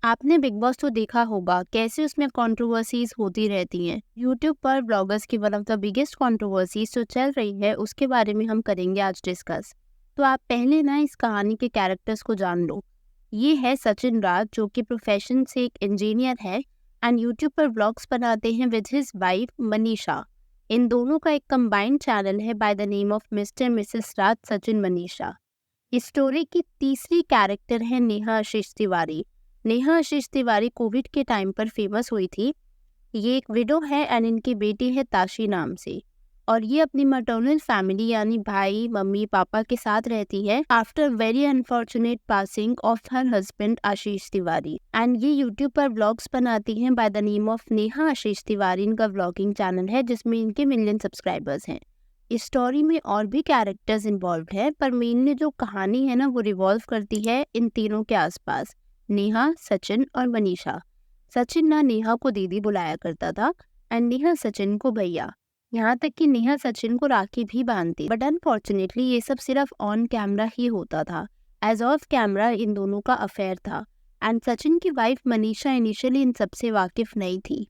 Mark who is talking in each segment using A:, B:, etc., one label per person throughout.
A: आपने big boss तो देखा होगा कैसे उसमें कंट्रोवर्सीज होती रहती हैं। यूट्यूब पर ब्लॉगर्स की one of the biggest controversies जो चल रही है उसके बारे में हम करेंगे आज डिस्कस। तो आप पहले ना इस कहानी के कैरेक्टर्स को जान लो। ये है सचिन राज जो कि प्रोफेशन से एक इंजीनियर है एंड यूट्यूब पर ब्लॉग्स बनाते हैं विद हिज वाइफ मनीषा। इन दोनों का एक कंबाइंड चैनल है by the name of mister missus Raj Sachin Manisha. इस स्टोरी की तीसरी कैरेक्टर है नेहा आशीष तिवारी। नेहा आशीष तिवारी कोविड के टाइम पर फेमस हुई थी। ये एक विडो है एंड इनकी बेटी है ताशी नाम से, और ये अपनी मैटरनल फैमिली यानी भाई मम्मी पापा के साथ रहती है after very unfortunate passing of her husband Ashish Tiwari. And ये यूट्यूब पर व्लॉग्स बनाती हैं by the name of Neha Ashish Tiwari. इनका व्लॉगिंग चैनल है जिसमें इनके मिलियन सब्सक्राइबर्स हैं। इस स्टोरी में और भी कैरेक्टर्स इन्वॉल्व है पर मेनली जो कहानी है ना वो रिवॉल्व करती है इन तीनों के आसपास, नेहा, सचिन और मनीषा। सचिन ना नेहा को दीदी बुलाया करता था एंड नेहा सचिन को भैया। यहाँ तक कि नेहा सचिन को राखी भी बांधती, बट अनफॉर्चुनेटली ये सब सिर्फ ऑन कैमरा ही होता था। एज ऑफ कैमरा इन दोनों का अफेयर था एंड सचिन की वाइफ मनीषा इनिशियली इन सबसे वाकिफ नहीं थी।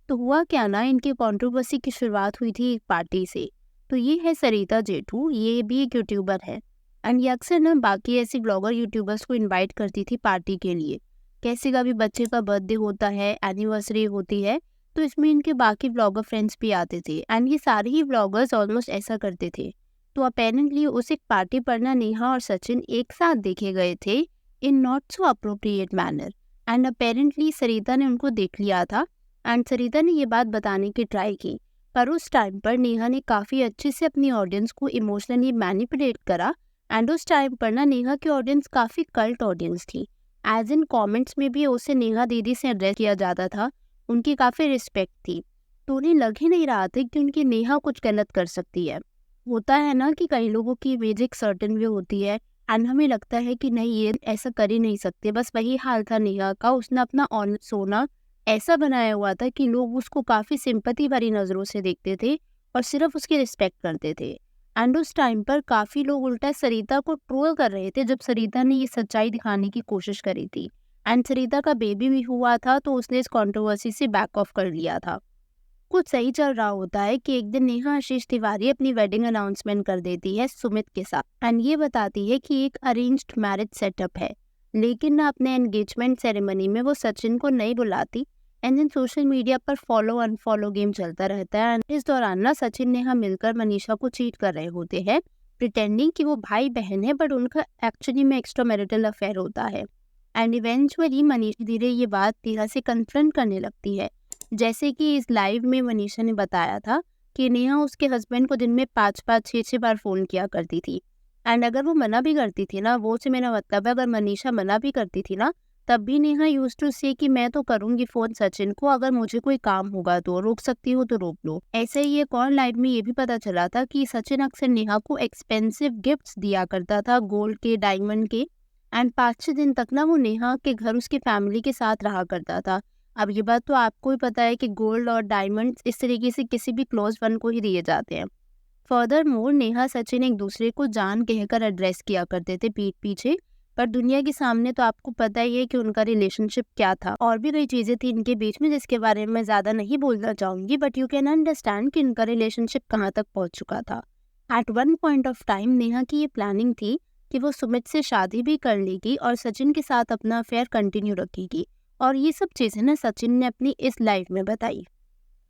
A: तो हुआ क्या ना, इनकी कंट्रोवर्सी की शुरुआत हुई थी एक पार्टी से। तो ये है सरिता जेठू, ये भी एक यूट्यूबर है एंड ये अक्सर ना बाकी ऐसे ब्लॉगर यूट्यूबर्स को इनवाइट करती थी पार्टी के लिए। कैसे का भी बच्चे का बर्थडे होता है, एनिवर्सरी होती है, तो इसमें इनके बाकी ब्लॉगर फ्रेंड्स भी आते थे एंड ये सारे ही ब्लॉगर्स ऑलमोस्ट ऐसा करते थे। तो अपेरेंटली उस एक पार्टी पर ना नेहा और सचिन एक साथ देखे गए थे in not so appropriate manner and apparently Sarita ने उनको देख लिया था एंड सरिता ने ये बात बताने की ट्राई की। पर उस टाइम पर नेहा ने काफ़ी अच्छे से अपनी ऑडियंस को इमोशनली मैनिपुलेट करा एंड उस टाइम पर ना नेहा की ऑडियंस काफ़ी कल्ट ऑडियंस थी। एज इन कमेंट्स में भी उसे नेहा दीदी से एड्रेस किया जाता था, उनकी काफ़ी रिस्पेक्ट थी। तो उन्हें लग ही नहीं रहा था कि उनकी नेहा कुछ गलत कर सकती है। होता है ना कि कई लोगों की इमेज एक सर्टन वे होती है एंड हमें लगता है कि नहीं ये ऐसा कर ही नहीं सकते। बस वही हाल था नेहा का, उसने अपना ऑन सोना ऐसा बनाया हुआ था कि लोग उसको काफ़ी सिंपैथी भरी नज़रों से देखते थे और सिर्फ उसकी रिस्पेक्ट करते थे। एंड उस टाइम पर काफ़ी लोग उल्टा सरिता को ट्रोल कर रहे थे जब सरिता ने ये सच्चाई दिखाने की कोशिश करी थी। एंड सरिता का बेबी भी हुआ था तो उसने इस कंट्रोवर्सी से बैक ऑफ कर लिया था। कुछ सही चल रहा होता है कि एक दिन नेहा आशीष तिवारी अपनी वेडिंग अनाउंसमेंट कर देती है सुमित के साथ एंड ये बताती है कि एक अरेंज्ड मैरिज सेटअप है, लेकिन ना अपने एंगेजमेंट सेरेमनी में वो सचिन को नहीं बुलाती। एंड देन सोशल मीडिया पर फॉलो अनफॉलो गेम चलता रहता है एंड इस दौरान ना सचिन नेहा मिलकर मनीषा को चीट कर रहे होते हैं प्रिटेंडिंग कि वो भाई बहन है, बट उनका एक्चुअली में एक्स्ट्रा मैरिटल अफेयर होता है। एंड इवेंचुअली मनीषा धीरे ये बात नेहा से कन्फ्रंट करने लगती है। जैसे कि इस लाइव में मनीषा ने बताया था कि नेहा उसके हस्बैंड को दिन में 5-5 6-6 बार फ़ोन किया करती थी एंड अगर वो मना भी करती थी ना, वो से मेरा मतलब है अगर मनीषा मना भी करती थी ना, तब भी नेहा यूज टू से कि मैं तो करूंगी फ़ोन सचिन को, अगर मुझे कोई काम होगा तो रोक सकती हो तो रोक लो। ऐसे ही एक और लाइव में ये भी पता चला था कि सचिन अक्सर नेहा को एक्सपेंसिव गिफ्ट्स दिया करता था, गोल्ड के, डायमंड के, एंड 5-6 दिन तक ना वो नेहा के घर उसकी फैमिली के साथ रहा करता था। अब ये बात तो आपको ही पता है कि गोल्ड और डायमंड्स इस तरीके से किसी भी क्लोज वन को ही दिए जाते हैं। फर्दर मोर नेहा सचिन एक दूसरे को जान कहकर एड्रेस किया करते थे पीठ पीछे, पर दुनिया के सामने तो आपको पता ही है कि उनका रिलेशनशिप क्या था। और भी कई चीज़ें थी इनके बीच में जिसके बारे में मैं ज़्यादा नहीं बोलना चाहूँगी, बट यू कैन अंडरस्टैंड कि इनका रिलेशनशिप कहाँ तक पहुँच चुका था। At one point of time Neha की ये प्लानिंग थी कि वो सुमित से शादी भी कर लेगी और सचिन के साथ अपना अफेयर कंटिन्यू रखेगी, और ये सब चीज़ें ना सचिन ने अपनी इस लाइफ में बताई।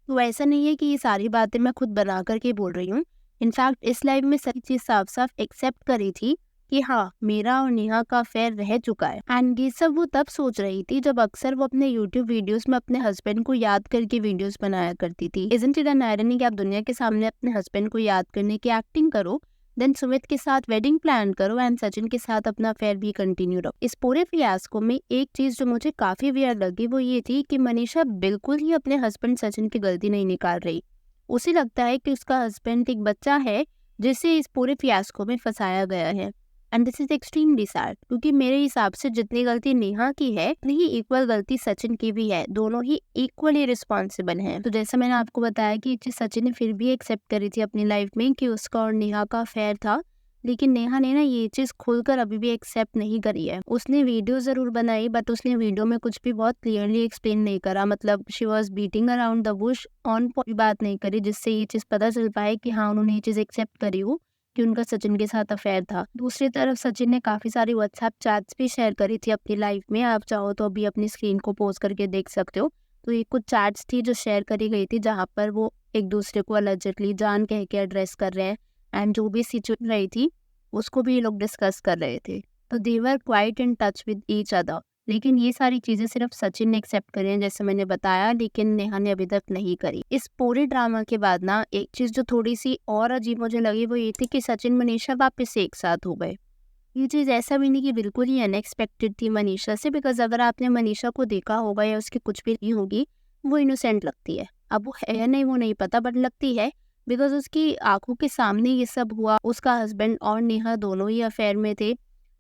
A: तो ऐसा नहीं है कि ये सारी बातें मैं खुद बना करके बोल रही हूँ। इनफैक्ट इस लाइव में सही चीज़ साफ साफ एक्सेप्ट करी थी कि हाँ, मेरा और नेहा का अफेयर रह चुका है। एंड ये सब वो तब सोच रही थी जब अक्सर वो अपने यूट्यूब वीडियोस में अपने हस्बैंड को याद करके वीडियोस बनाया करती थी। इजंट इट एन आयरनी कि आप दुनिया के सामने अपने हस्बैंड को याद करने की एक्टिंग करो, देन सुमित के साथ वेडिंग प्लान करो एंड सचिन के साथ अपना अफेयर भी कंटिन्यू रखो। इस पूरे फियास्को में एक चीज जो मुझे काफी वियर्ड लगी वो ये थी कि मनीषा बिल्कुल ही अपने हस्बैंड सचिन की गलती नहीं निकाल रही। उसे लगता है कि उसका हस्बैंड एक बच्चा है जिसे इस पूरे फियास्को में फंसाया गया है। And this is extremely sad, क्योंकि मेरे हिसाब से जितनी गलती नेहा की है उतनी ही इक्वल गलती सचिन की भी है। दोनों ही इक्वली रिस्पॉन्सिबल हैं। तो जैसा मैंने आपको बताया कि सचिन ने फिर भी एक्सेप्ट करी थी अपनी लाइफ में कि उसका और नेहा का अफेयर था, लेकिन नेहा ने ना ये चीज़ खुलकर अभी भी एक्सेप्ट नहीं करी है। उसने वीडियो ज़रूर बनाई बट उसने वीडियो में कुछ भी बहुत क्लियरली एक्सप्लेन नहीं करा, मतलब she was beating around the Bush, on point बात नहीं करी जिससे ये चीज़ पता चल पाए कि हाँ, उन्होंने ये चीज़ एक्सेप्ट करी हो कि उनका सचिन के साथ अफेयर था। दूसरी तरफ सचिन ने काफ़ी सारी व्हाट्सएप चैट्स भी शेयर करी थी अपनी लाइफ में, आप चाहो तो अभी अपनी स्क्रीन को पॉज़ करके देख सकते हो। तो ये कुछ चैट्स थी जो शेयर करी गई थी जहाँ पर वो एक दूसरे को अलेजेडली जान कह के एड्रेस कर रहे हैं एंड जो भी सिचुएशन रही थी उसको भी ये लोग डिस्कस कर रहे थे। तो they were quite in touch with each other. लेकिन ये सारी चीज़ें सिर्फ सचिन ने एक्सेप्ट करी हैं जैसे मैंने बताया, लेकिन नेहा ने अभी तक नहीं करी। इस पूरे ड्रामा के बाद ना एक चीज़ जो थोड़ी-सी और अजीब मुझे लगी वो ये थी कि सचिन मनीषा वापस से एक साथ हो गए। ये चीज़ ऐसा भी नहीं कि बिल्कुल ही अनएक्सपेक्टेड थी मनीषा से, बिकॉज़ अगर आपने मनीषा को देखा होगा या उसकी कुछ भी नहीं होगी, वो इनोसेंट लगती है। अब वो है या नहीं वो नहीं पता बट लगती है, बिकॉज़ उसकी आँखों के सामने ये सब हुआ। उसका हस्बैंड और नेहा दोनों ही अफेयर में थे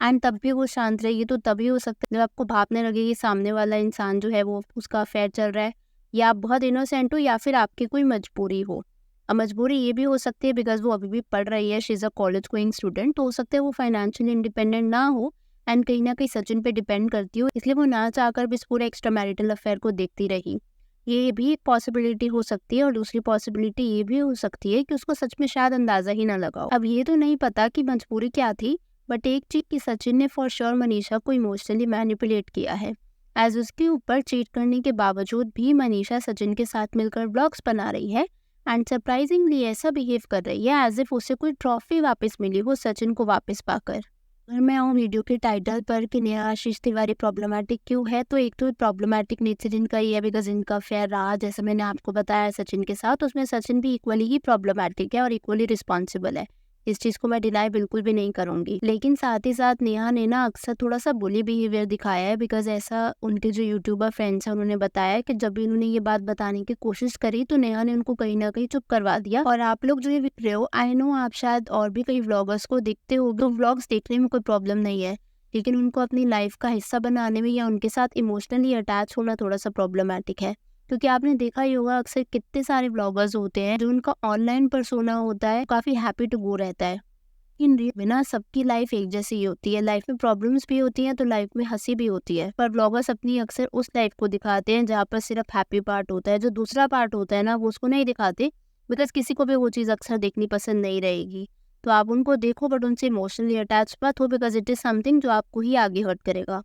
A: एंड तब भी वो शांत रही। तो तभी हो सकता है जब आपको भापने लगे कि सामने वाला इंसान जो है वो उसका अफेयर चल रहा है, या आप बहुत इनोसेंट हो या फिर आपकी कोई मजबूरी हो। मजबूरी ये भी हो सकती है बिकॉज़ वो अभी भी पढ़ रही है, she is a college going student, तो हो सकता है वो फाइनेंशियली इंडिपेंडेंट ना हो एंड कहीं न कहीं सचिन पे डिपेंड करती हो, इसलिए वो ना चाहकर भी इस पूरे एक्स्ट्रा मैरिटल अफेयर को देखती रही। ये भी एक पॉसिबिलिटी हो सकती है और दूसरी पॉसिबिलिटी ये भी हो सकती है कि उसको सच में शायद अंदाज़ा ही ना लगा हो। अब ये तो नहीं पता कि मजबूरी क्या थी, बट एक चीज़ कि सचिन ने फॉर श्योर मनीषा को इमोशनली मैनिपुलेट किया है। एज़ उसके ऊपर चीट करने के बावजूद भी मनीषा सचिन के साथ मिलकर व्लॉग्स बना रही है एंड सरप्राइजिंगली ऐसा बिहेव कर रही है एज इफ उसे कोई ट्रॉफी वापस मिली हो सचिन को वापस पाकर। अगर मैं आऊँ वीडियो के टाइटल पर कि नेहा आशीष तिवारी प्रॉब्लमेटिक क्यों है, तो एक तो प्रॉब्लमेटिक नेचर इनका ही है बिकॉज इनका अफेयर रहा जैसे मैंने आपको बताया सचिन के साथ, उसमें सचिन भी इक्वली ही प्रॉब्लमेटिक है और इक्वली रिस्पॉन्सिबल है। इस चीज़ को मैं डिनाई बिल्कुल भी नहीं करूँगी। लेकिन साथ ही साथ नेहा ने ना अक्सर थोड़ा सा बुली बिहेवियर दिखाया है, बिकॉज ऐसा उनके जो यूट्यूबर फ्रेंड्स हैं उन्होंने बताया कि जब भी उन्होंने ये बात बताने की कोशिश करी तो नेहा ने उनको कहीं ना कहीं चुप करवा दिया। और आप लोग जो ये देख रहे हो, आई नो आप शायद और भी कई व्लॉगर्स को देखते हो, तो व्लॉग्स देखने में कोई प्रॉब्लम नहीं है, लेकिन उनको अपनी लाइफ का हिस्सा बनाने में या उनके साथ इमोशनली अटैच होना थोड़ा सा प्रॉब्लमेटिक है। क्योंकि आपने देखा ही होगा अक्सर कितने सारे व्लॉगर्स होते हैं जो उनका ऑनलाइन पर्सोना होता है काफ़ी हैप्पी टू गो रहता है। इन रियल में ना सबकी लाइफ एक जैसी ही होती है, लाइफ में प्रॉब्लम्स भी होती हैं तो लाइफ में हंसी भी होती है, पर व्लॉगर्स अपनी अक्सर उस लाइफ को दिखाते हैं जहाँ पर सिर्फ हैप्पी पार्ट होता है, जो दूसरा पार्ट होता है ना वो उसको नहीं दिखाते, बिकॉज किसी को भी वो चीज़ अक्सर देखनी पसंद नहीं रहेगी। तो आप उनको देखो बट उनसे इमोशनली अटैच मत हो, बिकॉज इट इज़ समथिंग जो आपको ही आगे हर्ट करेगा।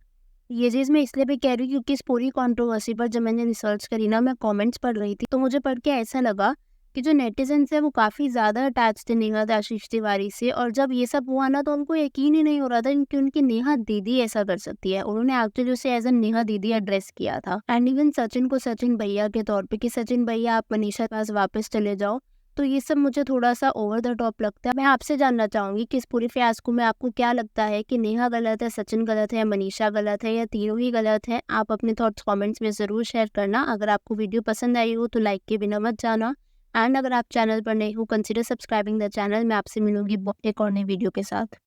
A: ये चीज़ मैं इसलिए भी कह रही हूँ क्योंकि इस पूरी कंट्रोवर्सी पर जब मैंने रिसर्च करी ना, मैं कमेंट्स पढ़ रही थी तो मुझे पढ़ के ऐसा लगा कि जो नेटिजन्स है वो काफ़ी ज़्यादा अटैच थे नेहा आशीष तिवारी से, और जब ये सब हुआ ना तो उनको यकीन ही नहीं हो रहा था कि उनकी नेहा दीदी ऐसा कर सकती है। उन्होंने एक्चुअली उसे एज अ नेहा दीदी एड्रेस किया था एंड इवन सचिन को सचिन भैया के तौर पे कि सचिन भैया आप मनीषा के पास वापस चले जाओ। तो ये सब मुझे थोड़ा सा ओवर द टॉप लगता है। मैं आपसे जानना चाहूंगी कि इस पूरी फियास्को में आपको क्या लगता है कि नेहा गलत है, सचिन गलत है, या मनीषा गलत है, या तीनों ही गलत है? आप अपने थॉट्स कमेंट्स में ज़रूर शेयर करना। अगर आपको वीडियो पसंद आई हो तो लाइक के बिना मत जाना एंड अगर आप चैनल पर नए हो कंसिडर सब्सक्राइबिंग द चैनल। मैं आपसे मिलूंगी एक और नई वीडियो के साथ।